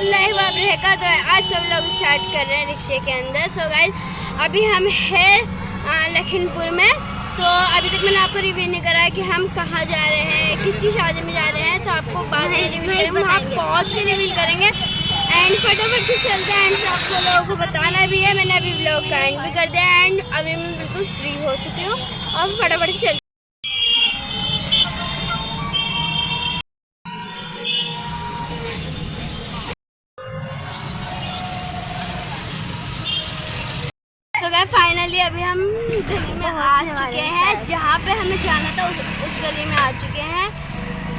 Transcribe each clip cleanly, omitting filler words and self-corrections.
रहमतुल्लाहि तो आज का व्लॉग स्टार्ट कर रहे हैं रिक्शे के अंदर। सो गाइस अभी हम हैं लखनपुर में। तो अभी तक मैंने आपको रिवील नहीं करा कि हम कहाँ जा रहे हैं, किसकी शादी में जा रहे हैं। तो आपको बाद में रिवील करेंगे, वहाँ पहुँच के रिवील करेंगे। एंड फटाफट से चलते हैं। एंड आपको लोगों को बताना भी है, मैंने अभी व्लॉग का एंड भी कर दिया। एंड अभी मैं बिल्कुल फ्री हो चुकी हूँ और फटाफट से तो गाइस फाइनली अभी हम गली में आ चुके हैं जहाँ पे हमें जाना था, उस गली में आ चुके हैं।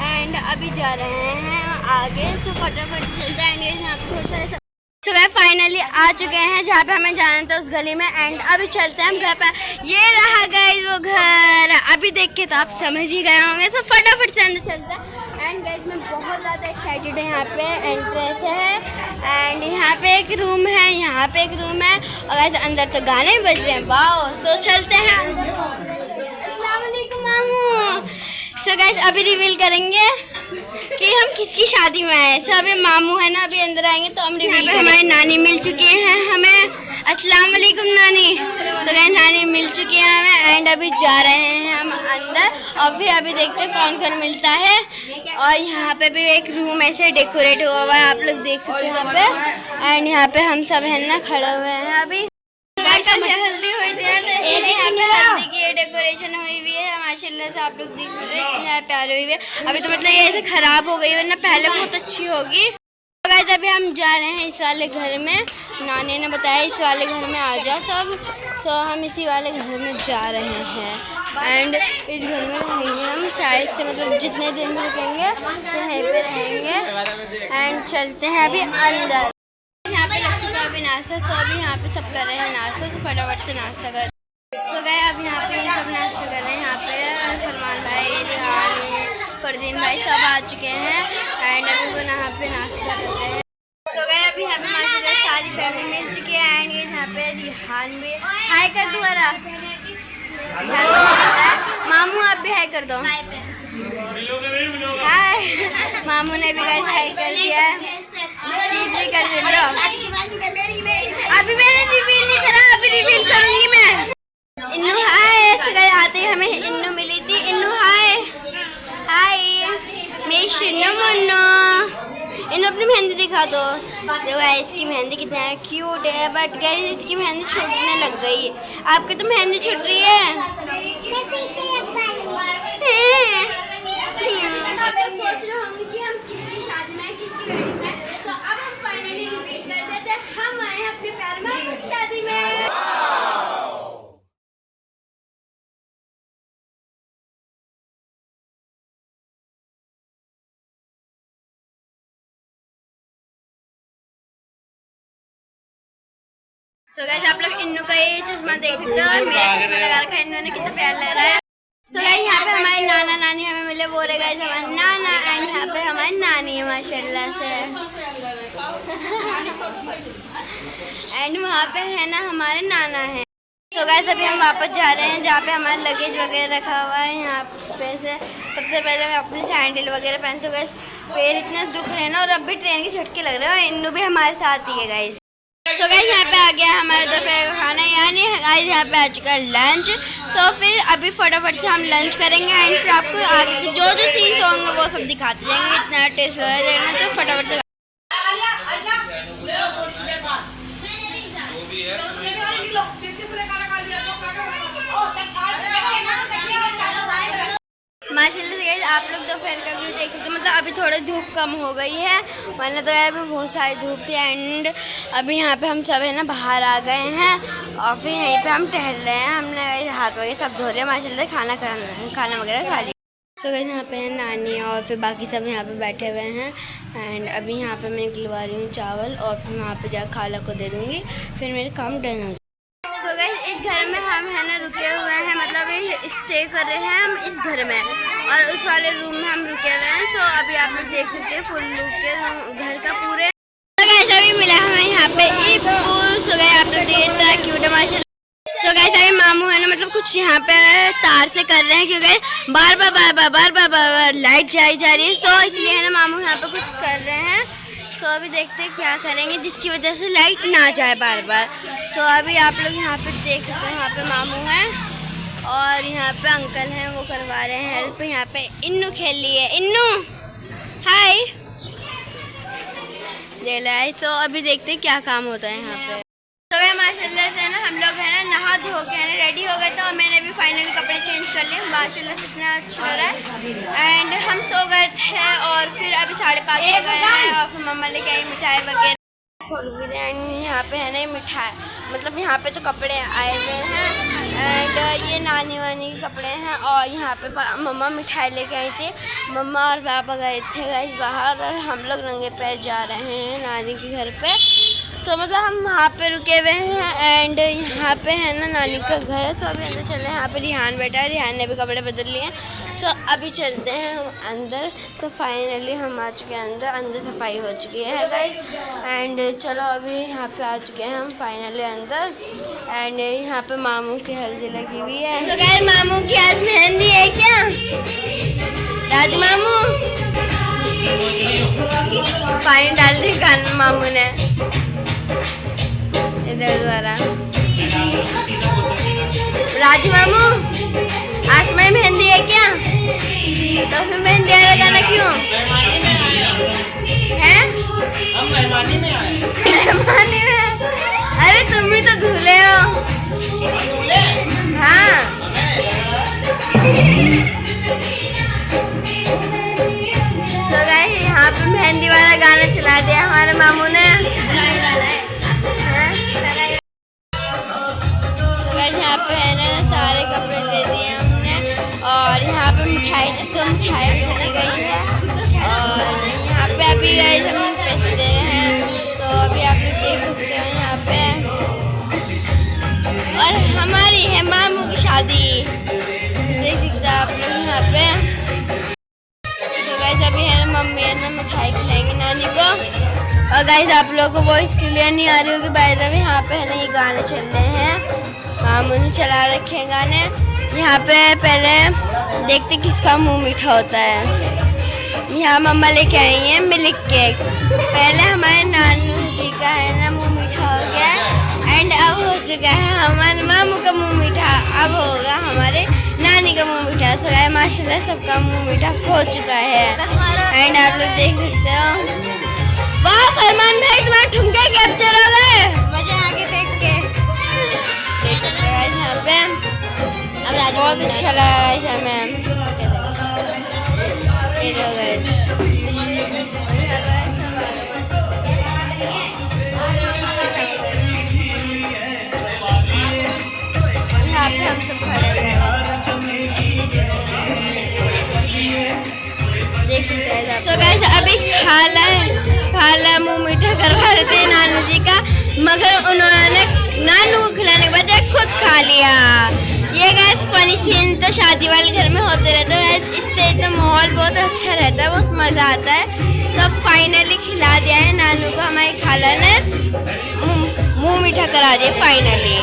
एंड अभी जा रहे हैं आगे। तो फटाफट चलते हैं। यहाँ पे बहुत सारे तो गाइस फाइनली आ चुके हैं जहाँ पे हमें जाना था, उस गली में। एंड अभी चलते हैं हम घर पे। ये रहा गाइस वो घर, अभी देख के तो आप समझ ही गए होंगे। तो फटाफट से अंदर चलते हैं। एंड गाइस मैं बहुत ज़्यादा एक्साइटेड है। यहाँ पे एंट्रेंस है एंड यहाँ पे एक रूम है, यहाँ पे एक रूम है और गाइस अंदर तो गाने भी बज रहे हैं। वाओ। तो चलते हैं अंदर। अस्सलाम वालेकुम मामू। सो गाइस अभी रिवील करेंगे कि हम किसकी शादी में आए। सो अभी मामू है ना, अभी अंदर आएंगे तो हम रिवील करेंगे। हमारी नानी मिल चुकी हैं हमें। अस्सलाम वालेकुम नानी। तो गाइस नानी मिल चुकी है हमें। एंड अभी जा रहे हैं हम अंदर और फिर अभी देखते हैं कौन कौन मिलता है। और यहाँ पे भी एक रूम ऐसे डेकोरेट हुआ हुआ है, आप लोग देख सकते हैं यहाँ पे। एंड यहाँ पे हम सब है ना खड़े हुए हैं अभी। हल्दी हुई थी यहाँ पे, हल्दी की डेकोरेशन हुई हुई है माशाल्लाह से। आप लोग देख सकते हैं कितना प्यार हुई हुई है। अभी तो मतलब ये ऐसे खराब हो गई, वरना पहले बहुत अच्छी होगी। तो गाइस अभी हम जा रहे हैं इस वाले घर में। नानी ने बताया इस वाले घर में आ जाओ सब। तो हम इसी वाले घर में जा रहे हैं। एंड इस घर में रहेंगे हम शायद से, मतलब जितने दिन भी रुकेंगे तो यहीं पे रहेंगे। एंड चलते हैं अभी अंदर। यहाँ पे लग चुका अभी नाश्ता। तो अभी यहाँ पे सब कर रहे हैं नाश्ता। तो फटाफट से नाश्ता कर। तो गए अब यहाँ पे सब नाश्ता कर रहे हैं। यहाँ पे सलमान भाई, रिहान, फरदीन भाई सब आ चुके हैं। एंड अभी वो यहाँ पे नाश्ता कर रहे हैं। तो गए अभी यहाँ पे माशाल्लाह सारी फैमिली मिल चुकी है। एंड यहाँ पे रिहान भी हाय कर दोबारा। मामू आप भी हाय कर दो। हाय। मामू ने भी गाइस हाय कर दिया है, चीज भी कर दे। अभी मैंने रिवील नहीं करा, अभी रिवील करूंगी मैं। इन्नू हाय। तो आते ही हमें इन्नू मिली थी। इन्नू हाय। हाय मैं शिन्नू मुन्नू। इन्नू अपनी मेहंदी दिखा दो। देखो गाइस इसकी मेहंदी कितना क्यूट है। बट गाइस इसकी मेहंदी छूटने लग गई। आपकी तो मेहंदी छूट रही है। आप लोग सोच रहे होंगे कि हम किसकी शादी में, किसकी वेडिंग में। तो अब हम फाइनली रिवील कर देते हैं, हम आए हैं अपने प्यार में शादी में। सो गाइस आप लोग इन्नू का ये चश्मा देख सकते हो और मेरा चश्मा लगा रखा है। इन्होंने कितना प्यार लग रहा है। सो गाइस यहाँ पे हमारे नाना नानी हमें मिले, वो रहे गाइस हमारे नाना। एंड यहाँ पे हमारी नानी है माशाल्लाह से। एंड वहाँ पे है ना हमारे नाना है। सो गाइस अभी हम वापस जा रहे हैं जहाँ पे हमारा लगेज वगैरह रखा हुआ है। यहाँ पे से सबसे पहले मैं अपने सैंडल वगैरह पहनते हुए पैर इतना दुख रहे हैं ना, और अब भी ट्रेन के झटके लग रहे हैं। और इन्नू भी हमारे साथ ही है गाइस। तो गाइस यहाँ पे आ गया हमारा दोपहर का खाना, यानी गाइस यहाँ पे आ चुका है लंच। तो फिर अभी फटाफट से हम लंच करेंगे। एंड फिर आपको आगे के जो जो सीन्स होंगे वो सब दिखाते जाएंगे। इतना टेस्ट हो रहा है तो फटाफट से माशाल्लाह से गाइस आप लोग दोपहर का व्यू देख सकते हो। मतलब अभी थोड़ी धूप कम हो गई है, वरना तो यार भी बहुत सारी धूप थी। एंड अभी यहाँ पे हम सब है ना बाहर आ गए हैं और फिर यहीं पे हम टहल रहे हैं। हमने हाथ वगैरह सब धो रहे हैं माशाल्लाह, खाना वगैरह खा लिया। तो गाइस यहाँ पे है नानी और फिर बाकी सब यहाँ पे बैठे हुए हैं। एंड अभी यहाँ पे मैं निकलवा रही हूँ चावल और फिर वहाँ पे जाकर खाला को दे दूँगी, फिर मेरे काम डन हो जाए। तो गाइस इस घर में हम है ना रुके हुए हैं, मतलब स्टे कर रहे हैं हम इस घर में। और उस वाले रूम में हम रुके हुए हैं। तो अभी आप लोग देख सकते हैं फुल लुक के घर का पूरे। तो गाइस अभी मिला हमें यहाँ पे सो गाइस आप लोग देख सकते हैं क्यूट माशाल्लाह। सो गाइस अभी मामू है ना मतलब कुछ यहाँ पे तार से कर रहे हैं, क्योंकि बार बार लाइट जाई जा रही है। सो इसलिए है ना मामू यहाँ पे कुछ कर रहे हैं। सो अभी देखते हैं क्या करेंगे जिसकी वजह से लाइट ना जाए बार बार। सो अभी आप लोग यहाँ पे देख सकते हैं, यहाँ पे मामू हैं और यहाँ पे अंकल हैं, वो करवा रहे हैं हेल्प। यहाँ पे इन्नू खेल रही है, इन्नू हाय दे रहा है। तो अभी देखते हैं क्या काम होता है यहाँ पे। तो माशाल्लाह से ना हम लोग है ना नहा धो के है ना रेडी हो गए। तो मैंने भी फाइनली कपड़े चेंज कर लिए, माशाल्लाह से इतना अच्छा लग रहा है। एंड हम सो गए थे और फिर अभी 5:30 हो गए हैं और फिर मम्मा लेके आई मिठाई वगैरह। यहाँ पे है ना मिठाई, मतलब यहाँ पे तो कपड़े आए हुए हैं एंड ये नानी वानी के कपड़े हैं। और यहाँ पे मम्मा मिठाई लेके आई थी, मम्मा और पापा गए थे गाइस बाहर और हम लोग नंगे पैर जा रहे हैं नानी के घर पे। तो मतलब हम वहाँ पे रुके हुए हैं एंड यहाँ पे है ना नानी का घर है। तो अभी अंदर चल रहे हैं, यहाँ पे रिहान बैठा है, रिहान ने भी कपड़े बदल लिए हैं। तो अभी चलते हैं हम अंदर। तो फाइनली हम आ चुके हैं अंदर, अंदर सफाई हो चुकी है गाइस एंड चलो अभी यहाँ पे आ चुके हैं हम फाइनली अंदर। एंड यहाँ पे मामू की हल्दी लगी हुई है। तो गाइस मामू की आज मेहंदी है क्या राज मामू? पानी डाल दी कान मामू ने इधर द्वारा। राज मामू आज में मेहंदी है क्या? तो फिर मेहंदी लगाना क्यों है? हम मेहमानी में आए। मेहमानी में? अरे तुम भी तो धुले हो। हाँ तो गाइस यहाँ पे मेहंदी वाला गाना चला दिया हमारे मामू ने। यहाँ पे है ना सारे कपड़े दे दिए हमने और यहाँ पे मिठाई चली गई है और यहाँ पे अभी गए हम पैसे दे रहे हैं। तो अभी आप लोग देख सकते हो यहाँ पे और हमारी है मामू की शादी, देख सकते हो आप लोग यहाँ पे। तो गाइस अभी है ना मम्मी है ना मिठाई खिलाएंगे नानी को। और गाइस आप लोगों को वॉइस क्लियर नहीं आ रही होगी, बाय द वे यहाँ पे है ना ये गाने चल रहे हैं, मामू ने चला रखे हैं गाने। यहाँ पे पहले देखते किसका मुंह मीठा होता है। यहाँ मम्मा लेके आई हैं मिल्क केक। पहले हमारे नानू जी का है ना मुंह मीठा हो गया एंड अब हो चुका है हमारे मामू का मुंह मीठा, अब होगा हमारे नानी का मुंह मीठा। तो है माशाल्लाह सबका मुंह मीठा हो चुका है एंड आप लोग देख सकते हो। वाह फरमान भाई तुम्हारे ठुमके कैप्चर हो गए, मजा आ गया देख के। यहाँ पे अब बहुत अच्छा लगा हमें। यहाँ पे हम सब खड़े हुए देख सकते हैं। तो गाइस अभी खाला मुंह मीठा करवा रहे थे नानू जी का, मगर उन्होंने नानू को खिलाने के बजाय खुद खा लिया। ये गाइस फनी सीन तो शादी वाले घर में होते रहते हैं, इससे तो माहौल बहुत अच्छा रहता है, बहुत मज़ा आता है। तो फाइनली खिला दिया है नानू को, हमारी खाला ने मुंह मीठा करा दिया फाइनली।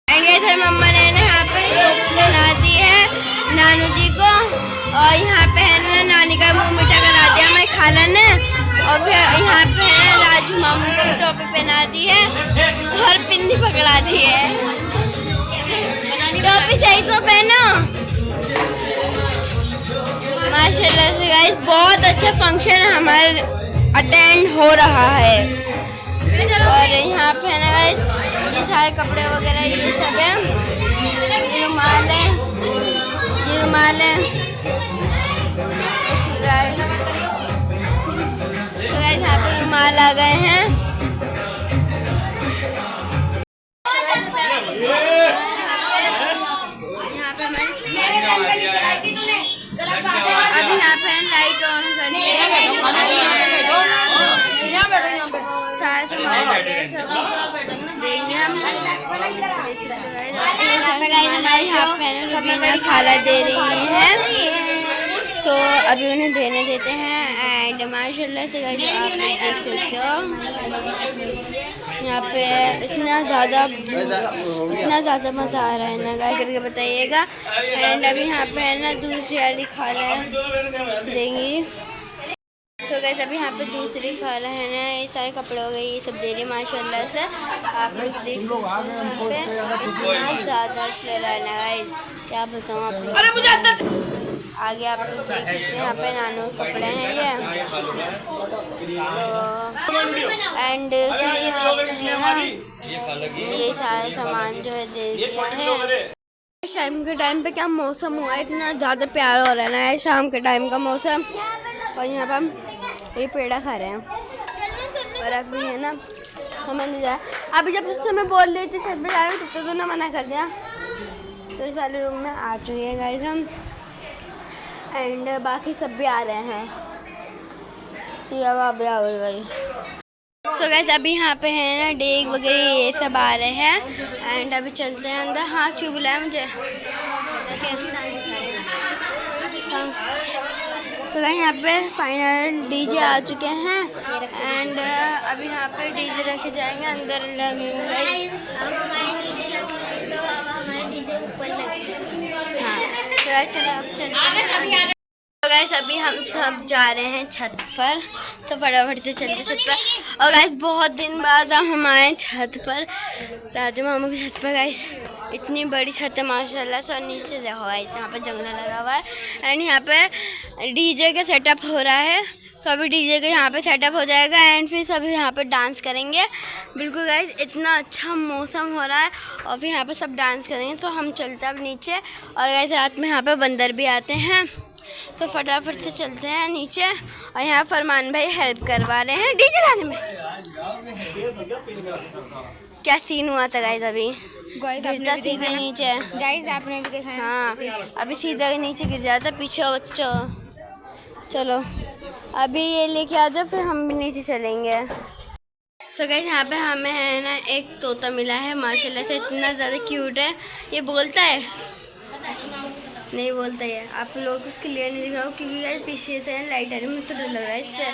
एंड मम्मा ने यहाँ पर बना दी है नानू जी को और यहाँ पे है ना नानी का मुंह मीठा करा दिया हमारी खाला ने। और फिर यहाँ पे है राजू मामू को टोपी पहना दी है और पिन्नी पकड़ा दी है। टोपी सही तो पहनो। माशाल्लाह से गाइस बहुत अच्छा फंक्शन हमारे अटेंड हो रहा है। और यहाँ पे है ना गाइस ये सारे कपड़े वगैरह ये सब है, ये रुमाल है, ये रुमाल है। यहाँ पे रुमाल आ गए हैं। अभी यहाँ पे लाइट ऑन करनी है, सारे सामान देंगे हम। हमारी खाला दे रही है तो अभी उन्हें देने देते हैं। एंड माशाल्लाह से आप देख सकते हो यहाँ पे इतना ज़्यादा मज़ा आ रहा है ना, गाइस करके बताइएगा। एंड अभी यहाँ पे है ना दूसरी वाली खाला देंगी। तो गाइस अभी यहाँ पे दूसरी खा रहे हैं ना, ये सारे कपड़े हो गए, ये सब दे रही माशाल्लाह से। आप लोग देख सकते हैं ज़्यादा ले रहा है ना गाइस, क्या बताऊँ आप लोग। अरे मुझे आगे आप लोग देख सकते हैं यहाँ पे नानू के कपड़े हैं ये। एंड फिर यहाँ पे है ना ये सारे सामान जो है देते हैं। शाम के टाइम पे क्या मौसम हुआ है, इतना ज़्यादा प्यारा हो रहा है ना शाम के टाइम का मौसम। और यहाँ पर हम ये पेड़ा खा रहे हैं और अभी है ना हमें नहीं जाए। अभी जब उससे मैं बोल रही थी छत पे जाने तब तो तूने मना कर दिया। तो इस वाले रूम में आ चुके हैं गाइस हम, एंड बाकी सब भी आ रहे हैं। ये अब अभी आ गई भाई। सो गाइस अभी यहाँ पे है ना डेग वगैरह ये सब आ रहे हैं, एंड अभी चलते हैं अंदर। हाँ क्यों बुलाया मुझे? तो गाइस यहाँ पे फाइनल डीजे आ चुके हैं, एंड अभी यहाँ पे डीजे रखे जाएंगे अंदर लगेंगे। हाँ तो चलो अब चलते हैं। तो गाइस अभी हम सब जा रहे हैं छत पर, तो फटाफट से चलते छत पर। और गाइस बहुत दिन बाद हम आए छत पर, राजू मामा की छत पर। गाइस इतनी बड़ी छत है माशाल्लाह से, और नीचे देखो गाइस यहाँ पर जंगला लगा हुआ है, एंड यहाँ पे डीजे का सेटअप हो रहा है। सभी डीजे का यहाँ पे सेटअप हो जाएगा, एंड फिर सभी यहाँ पे डांस करेंगे। बिल्कुल गाइस इतना अच्छा मौसम हो रहा है, और फिर यहाँ पे सब डांस करेंगे। तो हम चलते हैं अब नीचे, और गाइस रात में यहाँ पे बंदर भी आते हैं, तो फटाफट से चलते हैं नीचे। और यहाँ फरमान भाई हेल्प करवा रहे हैं डीजे लाने में। क्या सीन हुआ था गाइस, अभी गिरता सीधे नीचे। गाइस आपने भी देखा है? हाँ अभी सीधा नीचे गिर जाता पीछे बच्चों। चलो अभी ये लेके आ जाओ, फिर हम भी नीचे चलेंगे। सो गाइस यहाँ पे हमें है ना एक तोता मिला है माशाल्लाह से, इतना ज़्यादा क्यूट है। ये बोलता है? नहीं बोलता है, आप लोगों को क्लियर नहीं दिख रहा हो क्योंकि गाइस पीछे से लाइट आ रही है, मुझे तो डर लग रहा है इससे।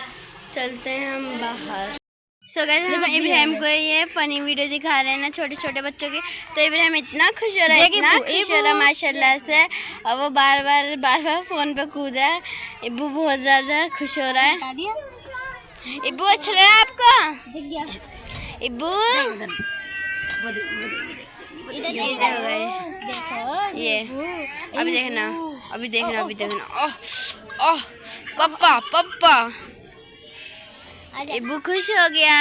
चलते हैं हम बाहर। सो गाइस हम इब्राहिम को ये फनी वीडियो दिखा रहे हैं ना छोटे छोटे बच्चों की, तो इब्राहिम इतना खुश हो रहा है, इतना खुश हो रहा है माशाल्लाह से, और वो बार बार फ़ोन पे कूद रहा है। इब्बू बहुत ज़्यादा खुश हो रहा है। इब्बू अच्छा लग रहा है आपको? इब्बू ये अभी देखना, अभी देखना, अभी देखना। ओह ओह पप्पा पप्पा, इब्बू खुश हो गया।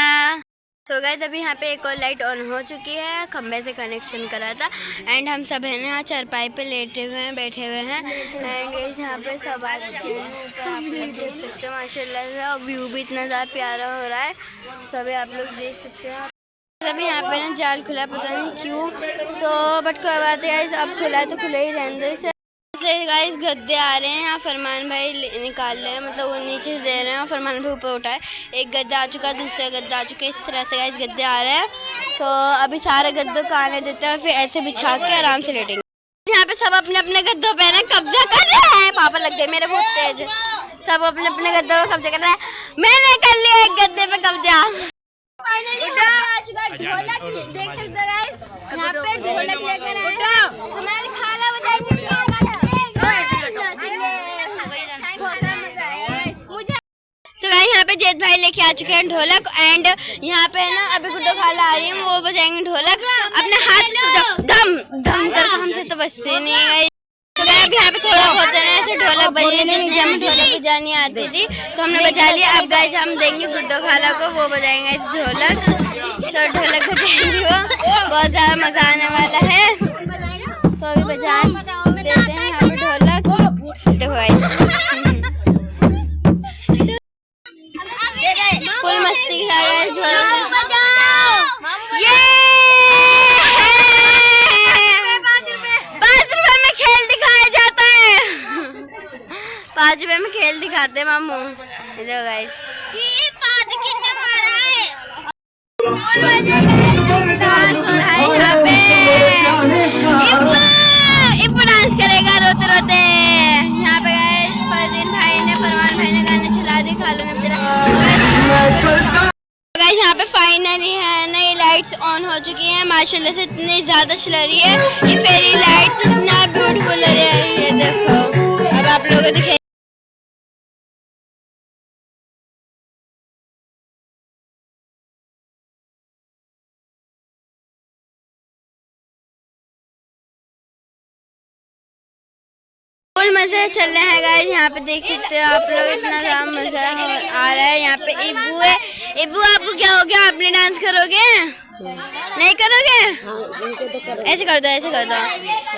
तो गाइस अभी यहाँ पे एक और लाइट ऑन हो चुकी है, खंबे से कनेक्शन करा था, एंड हम सब है ना यहाँ चारपाई पे लेटे हुए हैं, बैठे हुए हैं, एंड यहाँ पे सब आ चुके हैं ऊपर। आप लोग देख सकते हैं माशाल्लाह से, और व्यू भी इतना ज़्यादा प्यारा हो रहा है, सभी आप लोग देख सकते हैं। अभी यहाँ पे ना जाल खुला, पता नहीं क्यों, तो बट कोई बात है गाइस, अब खुला है तो खुला ही रहने दो इसे। गाइस गद्दे आ रहे हैं, यहाँ फरमान भाई निकाल रहे हैं, मतलब वो नीचे से दे रहे हैं और फरमान भाई ऊपर उठा है। एक गद्दा आ चुका है, दूसरा गद्दा आ चुका है, इस तरह से गाइस गद्दे आ रहे हैं। तो अभी सारे गद्दों को आने देते हैं, फिर ऐसे बिछा के आराम से लेटेंगे। यहाँ पे सब अपने अपने गद्दों पे ना कब्जा कर रहे हैं। पापा लग गए मेरे बहुत तेज, सब अपने अपने गद्दों पे कब्जा कर रहे हैं। मैंने कर लिया एक गद्दे पे कब्जा। ढोलक देख सकते हो गाइस, यहाँ पे ढोलक लेकर आए हमारी खाला बजाएंगे। तो गाइस यहाँ पे जेद भाई लेके आ चुके हैं ढोलक, एंड यहाँ पे ना अभी गुड्डो खाला आ रही है, वो बजाएंगे ढोलक। अपने हाथ धम धम करके, हमसे तो बजते नहीं है। तो गाइस यहाँ पे थोड़ा बहुत है ना ऐसे ढोलक बजे, जैसे हमें ढोलक बजानी आती थी तो हमने बजा लिया। अब गाइस हम देंगे गुड्डो खाला को, वो बजाएंगे ढोलक, तो ढोलक बजाएंगे, वो बहुत ज़्यादा मजा आने वाला है। तो अभी बजाएं देते हैं यहाँ पे ढोलक। देखो फुल मस्ती के साथ ढोलक बजाओ। ये 5 रुपए में खेल दिखाया जाता है। 5 रुपए में खेल दिखाते हैं मामू। देखो गाइस जी 5 कितना मारा है। इब्बू डांस करेगा रोते रोते। यहाँ पे गाइस फरदीन भाई ने, फरमान भाई ने गाने चला दी, खालू ने गाइस यहाँ पे फाइनली है ना ये लाइट्स ऑन हो चुकी हैं माशाल्लाह से, इतनी ज़्यादा चल रही है ये फेरी लाइट्स, इतना ब्यूटीफुल है ये देखो। अब आप लोगों को दिखे फुल मजे चल रहे हैं गाइस। यहाँ पे देख सकते हो आप लोग, इतना ज़्यादा मजा आ रहा है। यहाँ पे इब्बू है। इब्बू आपको क्या हो गया, आपने डांस करोगे नहीं करोगे? ऐसे कर दो, ऐसे कर दो।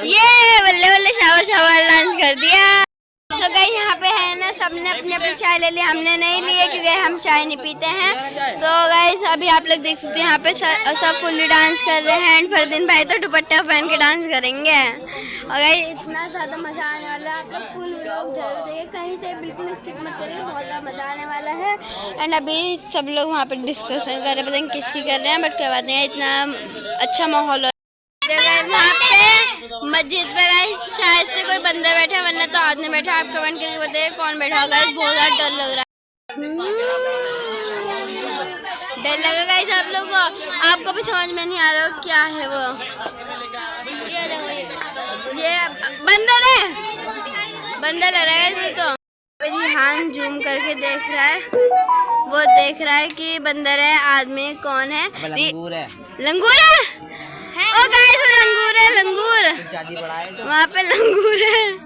ये बल्ले बल्ले शावर शावर डांस कर दिया। तो गाइस यहाँ पे है ना, सबने अपनी अपनी चाय ले ली, हमने नहीं लिए क्योंकि हम चाय नहीं पीते हैं। तो गाइस अभी आप लोग देख सकते हैं यहाँ पे सब फुल्ली डांस कर रहे हैं। एंड फरदीन भाई तो दुपट्टा पहन के डांस करेंगे। और गाइस इतना ज़्यादा मज़ा आने वाला है, आप लोग फुल व्लॉग जरूर देखिए, कहीं से बिल्कुल स्किप मत करिए, बहुत ज़्यादा मज़ा आने वाला है। एंड अभी सब लोग वहाँ पे डिस्कशन कर रहे हैं, पता नहीं किसकी कर रहे हैं, बट करवाते हैं। इतना अच्छा माहौल हो वहाँ पे मस्जिद पे। गाइस शायद से कोई बंदा बैठा है, वरना तो आदमी बैठा है। आप कमेंट करके बताइए कौन बैठा होगा। बहुत ज़्यादा डर लग रहा है, डर लगा गाइस आप लोगों को। आपको भी समझ में नहीं आ रहा क्या है वो। ये बंदर है, बंदर लग रहा है तो। मेरी हाथ जूम करके देख रहा है, वो देख रहा है कि बंदर है, आदमी कौन है। लंगूर है, लंगूर है। ओ गाइस वो लंगूर है, लंगूर वहाँ पे लंगूर है।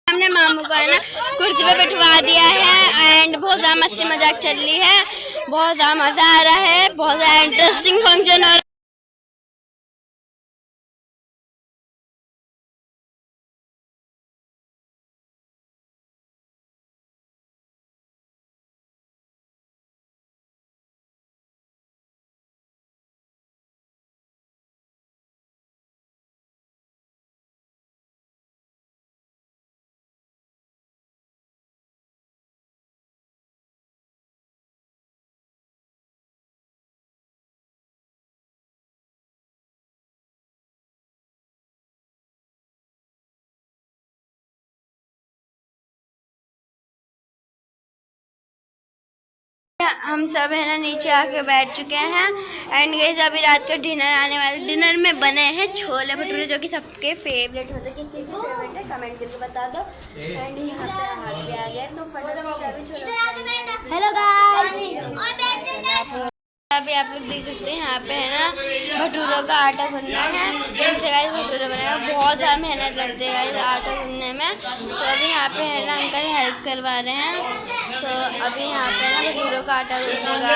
हमने मामू को है ना कुर्सी पे बिठवा दिया है। एंड बहुत ज़्यादा मस्ती मजाक चल रही है, बहुत ज़्यादा मज़ा आ रहा है, बहुत ज़्यादा इंटरेस्टिंग फंक्शन हो रहा है। हम सब है ना नीचे आके बैठ चुके हैं। एंड गाइस अभी रात का डिनर आने वाला। डिनर में बने हैं छोले भटूरे, जो कि सबके फेवरेट होते हैं। किसके फेवरेट है कमेंट करके बता दो। एंड यहाँ पे हाथ भी आ गया, तो फटाफट से अभी छोले। हेलो गाइस, अभी आप लोग देख सकते हैं यहाँ पे है ना भटूरों का आटा गूंदना है। इनसे गाइस भटूरे बनाएगा, बहुत ज़्यादा मेहनत लगती है गाइस आटा गूंदने में। तो अभी यहाँ पे है ना अंकल हेल्प करवा रहे हैं। तो अभी यहाँ पे ना भटूरों का आटा गूंदेगा,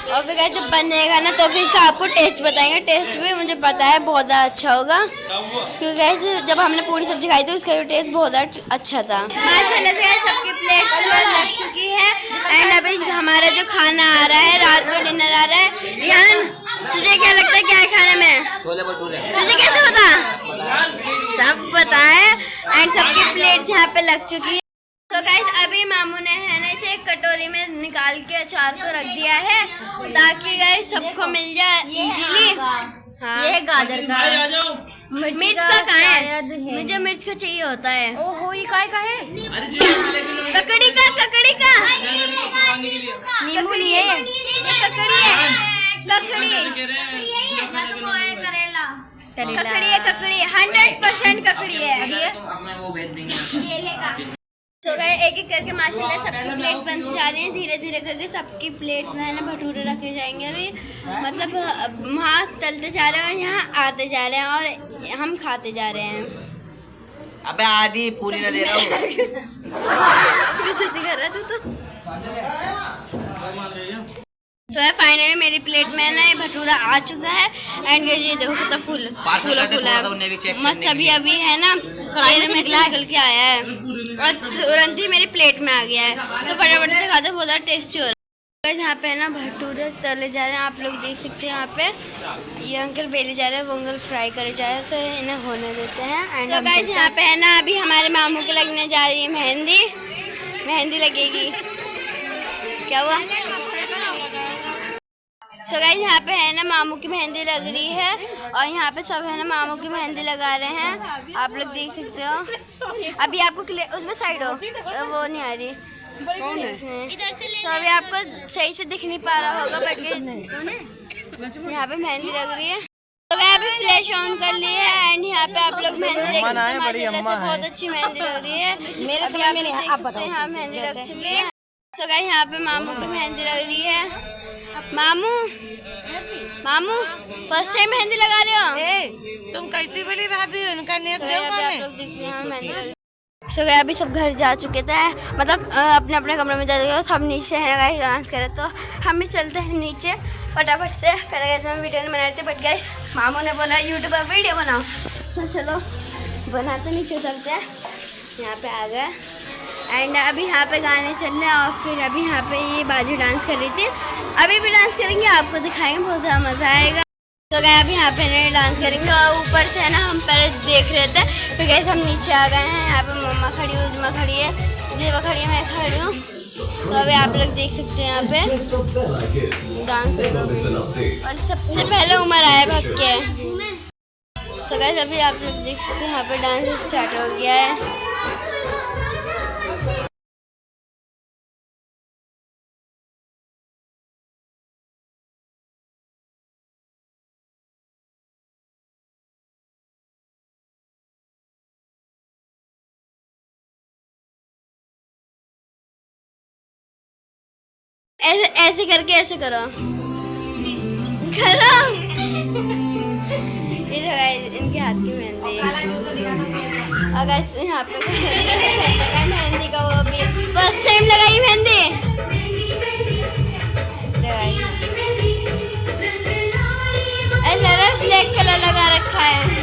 और फिर गाइस जब बनेगा ना तो फिर इसका आपको टेस्ट बताएंगे। टेस्ट भी मुझे पता है बहुत ज़्यादा अच्छा होगा, क्योंकि गाइस जब हमने पूरी सब्जी खाई थी उसका भी टेस्ट बहुत ज़्यादा अच्छा था। माशाल्लाह से सबकी प्लेट लग चुकी है। एंड अभी हमारा जो खाना आ रहा है, रात का डिनर आ रहा है। रिहान तुझे क्या लगता है क्या है खाने में? छोले भटूरे। तुझे कैसे पता? सब पता है। एंड सबकी प्लेट यहाँ पे लग चुकी है। तो गाइस अभी मामू ने है ना इसे एक कटोरी में निकाल के अचार को रख दिया है, ताकि गाइस सबको मिल जाए इजीली। हाँ। ये है गाजर का, मिर्च का कहाँ है? मुझे मिर्च का चाहिए होता है। ओहो ये काय का है? ककड़ी का, ककड़ी का नींबू नहीं है, ये ककड़ी है, ककड़ी करेला, ककड़ी है, ककड़ी 100% ककड़ी है। तो गए एक एक करके माशाल्लाह सबकी प्लेट बनती जा रही है। धीरे धीरे करके सबकी प्लेट में है ना भटूरे रखे जाएंगे। अभी मतलब वहाँ चलते जा रहे हैं और यहाँ आते जा रहे हैं और हम खाते जा रहे हैं। अबे आधी पूरी ना दे रहा हूँ। बेइज्जती कर रहा तू तो। तो है फाइनली मेरी प्लेट में ना ये भटूरा आ चुका है। एंड ये देखो कितना फुल है मस्त। अभी है ना कढ़ाई में निकल के आया है और तुरंत ही मेरी प्लेट में आ गया है। तो फटाफट से खाते बहुत ज़्यादा टेस्टी हो रहा है। यहाँ पे है ना भटूरे तले जा रहे हैं, आप लोग देख सकते हैं। यहाँ पे ये अंकल बेले जा रहे हैं, वो अंकल फ्राई करे जा रहे हैं, तो इन्हें होने देते हैं। एंड गाइस यहाँ पे है ना अभी हमारे मामू के लगने जा रही है मेहंदी लगेगी। क्या हुआ? सो गाइस यहाँ पे है ना मामू की मेहंदी लग रही है और यहाँ पे सब है ना मामू की मेहंदी लगा रहे हैं, आप लोग देख सकते हो। अभी आपको उसमें साइड हो वो नहीं आ रही तो अभी आपको सही से दिख नहीं पा रहा होगा बट यहाँ पे मेहंदी लग रही है। तो गाइस अभी फ्लैश ऑन कर ली है एंड यहाँ पे आप लोग मेहंदी देख सकते हैं। बहुत अच्छी मेहंदी लग रही है, मेरे समय में नहीं, आप बताओ। हाँ मेहंदी लग चुकी है। तो गाइस यहाँ पे मामू की मेहंदी लग रही है। मामू फर्स्ट टाइम मेहंदी लगा रहे हो? तुम कैसी बड़ी भाभी उनका नेक देव सो गए अभी सब घर जा चुके थे, मतलब अपने अपने कमरे में जा चुके। सब नीचे हैं गाइस डांस करे, तो हम भी चलते हैं नीचे फटाफट से। पहले गए हम वीडियो नहीं बनाते बट गाइस मामू ने बोला यूट्यूब पर वीडियो बनाओ, तो चलो बनाते नीचे चलते हैं। यहाँ पे आ गए एंड अभी यहाँ पे गाने चल रहे हैं और फिर अभी यहाँ पे ये बाजू डांस कर रही थी। अभी भी डांस करेंगे, आपको दिखाएंगे, बहुत ज़्यादा मज़ा आएगा। तो गए अभी यहाँ पे नहीं डांस करेंगे और ऊपर से है ना हम पहले देख रहे थे, फिर गए हम नीचे आ गए हैं। यहाँ पे मम्मा खड़ी है, उजमा खड़ी है, देवा खड़ी है, मैं खड़ी हूँ। तो अभी आप लोग देख सकते हैं यहाँ पे डांस और सबसे पहले उमर आया भाग के। तो गए अभी आप लोग देख सकते हैं यहाँ पे डांस स्टार्ट हो गया है। ऐसे करके ऐसे करो इनके हाथ की मेहंदी। अगर यहाँ पे मेहंदी का वो भी फर्स्ट टाइम लगाई मेहंदी ऐसा ब्लैक कलर लगा रखा है।